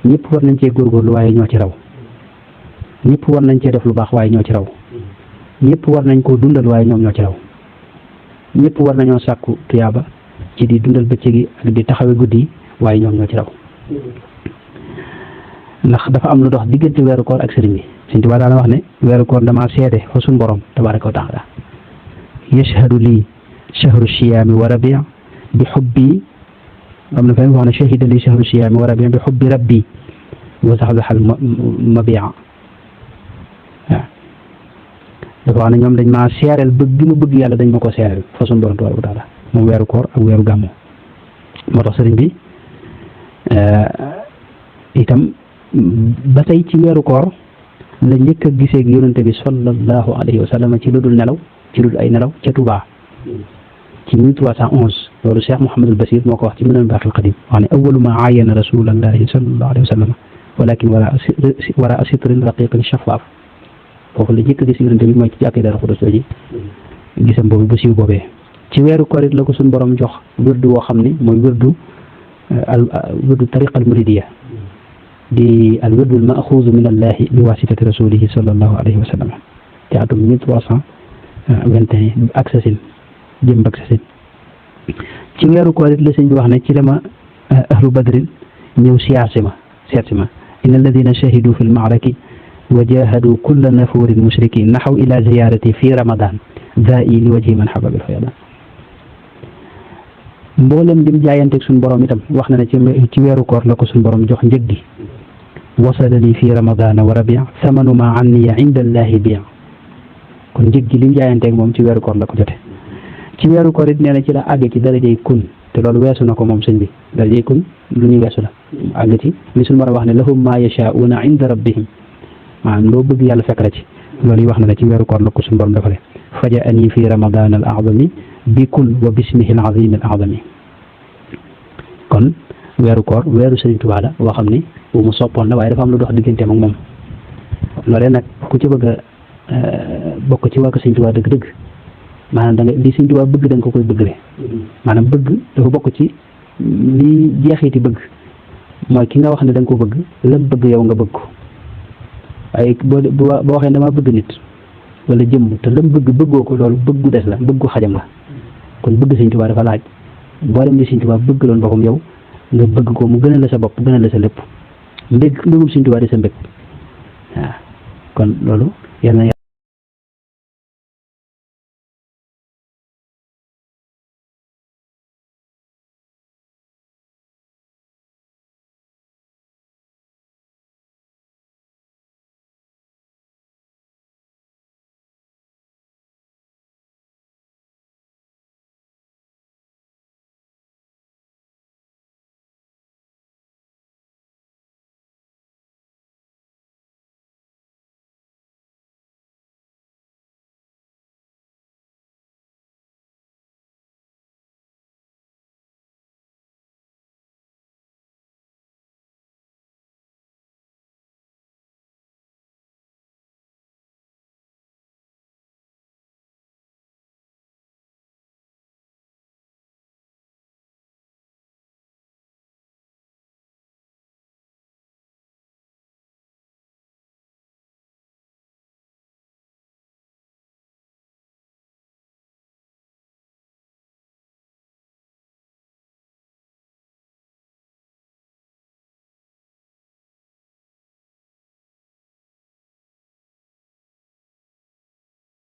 ñëpp war nañ cee góorgóorlu waaye ñoo ci raw ñëpp war nañ cee def lu baax waaye ñoo ci raw ñëpp war nañ koo dundal waaye ñoom ñoo ci raw ñëpp war nañoo sàkku tuyaaba ci di dundal bëccëg yi ak di taxawe guddi yi waaye ñoom ñoo ci raw ndax dafa am lu dox diggante weeru koor ak sëriñ bi Sëriñ Tuubaa daana wax ne weeru koor damaa seede fa suñ borom tabaaraka wa taala yashhadu lii shahru siyaami wa rabi bi xubbi am na fa wax ne shahida lii shahru siyaami wa rabi bi xubbi rabbi wa saxdaxal mabia waaw dafa wax ne ñoom dañ maa seereel bëgg gi ma bëgg yàlla dañ ma ko seereel fa suñ borom tabaaraka wa taala moom weeru koor ak weeru gàmmu moo tax sëriñ bi itam ba tey ci weeru koor la njëkk a gisee ak yonente bi sallallahu alayhi wa sallam ci lu dul nelaw ci lu dul ay nelaw ca Touba ci 1311 loolu Cheikh Mouhamadul Basir moo ko wax ci Minanul Baaqil Qadiim wax ne awwalu ma aayana rasulallahi sallallahu alayhi wa sallam walakin wara sitrin raqiqin shaffaaf foofu la njëkk a gis yonente bi mooy ci jàkkee Daaru Xudoos ji gisam boobu bu siiw boobee ci weeru koor it la ko suñ borom jox wirdu woo xam ne mooy wirdu tariqa al muridiya di al wirdu al maxuuzu min allahi bi wasitati rasulihi sallallahu alayhi wa sallam ci atum 1321 ak sasin jëm ak sasin ci weeru koor it la sëñ bi wax ne ci dama ahlu badrin ñëw siyaar si ma seet si ma inna alladina shahidu fi lmaaraki wa jahadu kulla nafurin mushrikin naxaw ila ziyarati fi ramadan daa i li wajhi man xababil fayadan mboolem lim jaayanteeg suñu borom itam wax na ne ci weeru koor la ko suñu borom jox njëg gi wasalani fi ramadana wa rabia samanu ma anniya inda allahi bia kon njëg gi lim jaayanteeg moom ci weeru koor la ko jote ci weeru koor it nee na ci la àgg ci darajey kun te loolu weesu na ko moom sëñ bi darajey kun lu ñu weesu la àgg ci li suñu borom wax ne lahum ma yashauna inda rabbihim maanaam loo bëgg yàlla fekk la ci loolu yi wax na ne ci weeru koor la ko suñu borom defale fajaani fi ramadana al azami bikun wa bismihi al azim al azami kon weeru koor weeru Sëriñ Tuubaa la boo xam ni bu mu soppoon la waaye dafa am lu dox digganteem ak moom loolee nag ku ci bëgg a bokk ci waa ko Sëriñ Tuubaa dëgg-dëgg maanaam da nga li Sëriñ Tuubaa bëgg da nga ko koy bëggale maanaam bëgg dafa bokk ci li jeexiti bëgg mooy ki nga wax ne da nga ko bëgg lam bëgg yow nga bëgg ko waaye boo waxee dama bëgg nit wala jëmm te lam bëggoo ko loolu bëggu des la bëggu xajam la kon bëgg Sëriñ Tuubaa dafa laaj mboolem li Sëriñ Tuubaa bëgg loon boppam yow nga bëgg ko mu gënal la sa bopp gënal la sa lépp mbégum Sëriñ Tuubaa di sa mbég waaw kon loolu yal na